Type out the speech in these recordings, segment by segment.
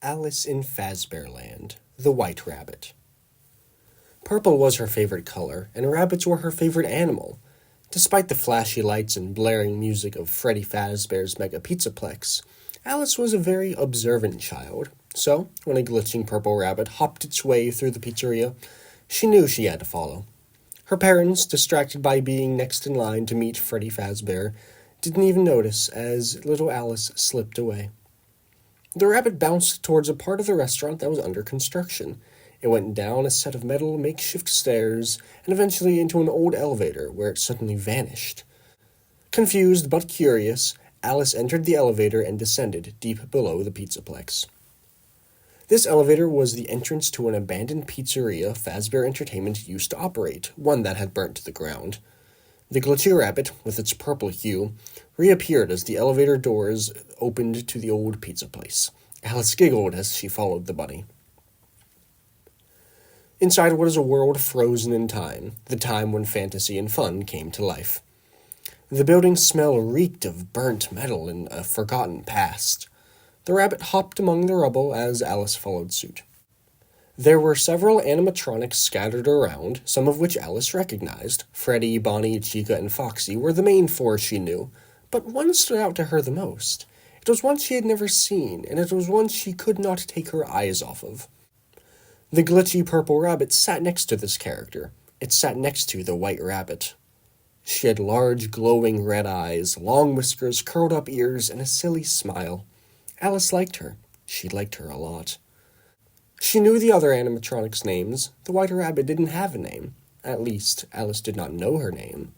Alice in Fazbear Land, the White Rabbit. Purple was her favorite color, and rabbits were her favorite animal. Despite the flashy lights and blaring music of Freddy Fazbear's Mega Pizzaplex, Alice was a very observant child. So, when a glitching purple rabbit hopped its way through the pizzeria, she knew she had to follow. Her parents, distracted by being next in line to meet Freddy Fazbear, didn't even notice as little Alice slipped away. The rabbit bounced towards a part of the restaurant that was under construction. It went down a set of metal makeshift stairs and eventually into an old elevator where it suddenly vanished. Confused but curious, Alice entered the elevator and descended deep below the Pizzaplex. This elevator was the entrance to an abandoned pizzeria Fazbear Entertainment used to operate, one that had burnt to the ground. The glitchy rabbit, with its purple hue, reappeared as the elevator doors opened to the old pizza place. Alice giggled as she followed the bunny. Inside was a world frozen in time, the time when fantasy and fun came to life. The building's smell reeked of burnt metal and a forgotten past. The rabbit hopped among the rubble as Alice followed suit. There were several animatronics scattered around, some of which Alice recognized. Freddy, Bonnie, Chica, and Foxy were the main four she knew, but one stood out to her the most. It was one she had never seen, and it was one she could not take her eyes off of. The glitchy purple rabbit sat next to this character. It sat next to the white rabbit. She had large, glowing red eyes, long whiskers, curled up ears, and a silly smile. Alice liked her. She liked her a lot. She knew the other animatronics' names. The white rabbit didn't have a name. At least, Alice did not know her name.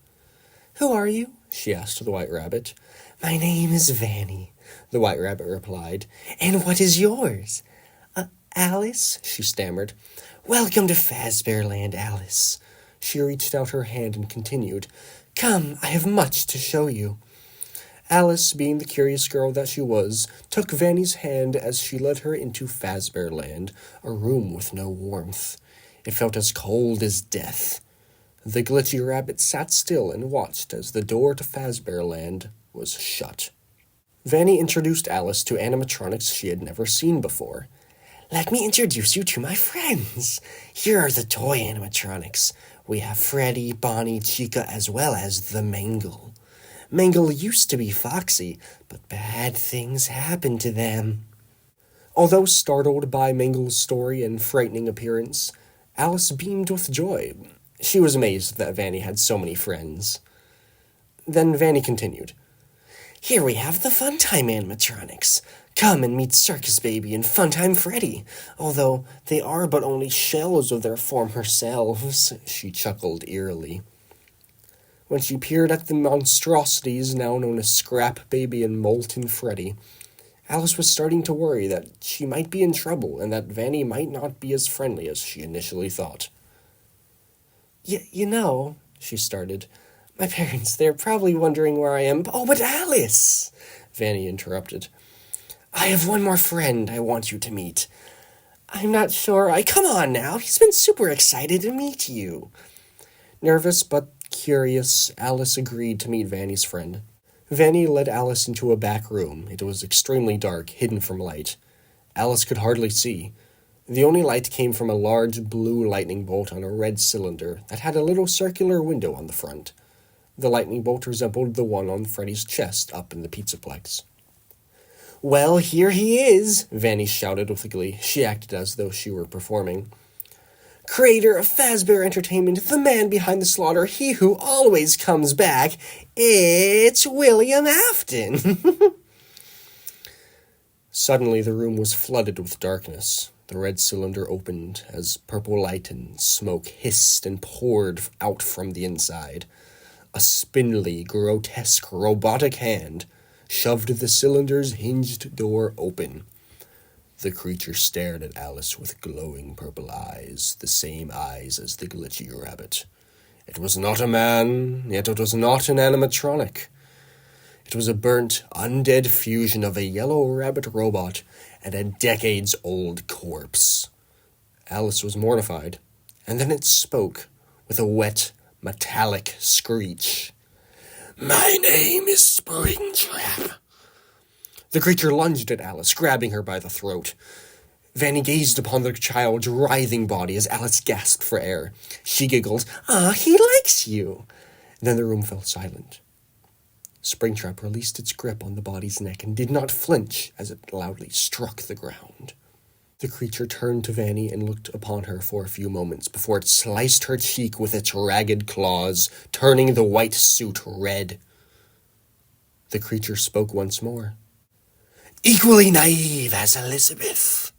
"Who are you?" she asked the white rabbit. "My name is Vanny," the white rabbit replied. "And what is yours?" "Alice," she stammered. "Welcome to Fazbear Land, Alice." She reached out her hand and continued, "Come, I have much to show you." Alice, being the curious girl that she was, took Vanny's hand as she led her into Fazbear Land, a room with no warmth. It felt as cold as death. The glitchy rabbit sat still and watched as the door to Fazbear Land was shut. Vanny introduced Alice to animatronics she had never seen before. "Let me introduce you to my friends. Here are the toy animatronics. We have Freddy, Bonnie, Chica, as well as the Mangle. Mangle used to be Foxy, but bad things happened to them." Although startled by Mangle's story and frightening appearance, Alice beamed with joy. She was amazed that Vanny had so many friends. Then Vanny continued. "Here we have the Funtime animatronics. Come and meet Circus Baby and Funtime Freddy, although they are but only shells of their former selves," she chuckled eerily. When she peered at the monstrosities now known as Scrap Baby and Molten Freddy, Alice was starting to worry that she might be in trouble and that Vanny might not be as friendly as she initially thought. You know, she started, "my parents, they're probably wondering where I am." "Oh, but Alice," Vanny interrupted. "I have one more friend I want you to meet." "I'm not sure come on now, he's been super excited to meet you." Nervous but curious, Alice agreed to meet Vanny's friend. Vanny led Alice into a back room. It was extremely dark, hidden from light. Alice could hardly see. The only light came from a large blue lightning bolt on a red cylinder that had a little circular window on the front. The lightning bolt resembled the one on Freddy's chest up in the Pizzaplex. "Well, here he is," Vanny shouted with glee. She acted as though she were performing. "Creator of Fazbear Entertainment, the man behind the slaughter, he who always comes back, it's William Afton." Suddenly, the room was flooded with darkness. The red cylinder opened as purple light and smoke hissed and poured out from the inside. A spindly, grotesque, robotic hand shoved the cylinder's hinged door open. The creature stared at Alice with glowing purple eyes, the same eyes as the glitchy rabbit. It was not a man, yet it was not an animatronic. It was a burnt, undead fusion of a yellow rabbit robot and a decades-old corpse. Alice was mortified, and then it spoke with a wet, metallic screech. "My name is Springtrap." The creature lunged at Alice, grabbing her by the throat. Vanny gazed upon the child's writhing body as Alice gasped for air. She giggled, "Ah, he likes you!" Then the room fell silent. Springtrap released its grip on the body's neck and did not flinch as it loudly struck the ground. The creature turned to Vanny and looked upon her for a few moments before it sliced her cheek with its ragged claws, turning the white suit red. The creature spoke once more. "Equally naive as Elizabeth.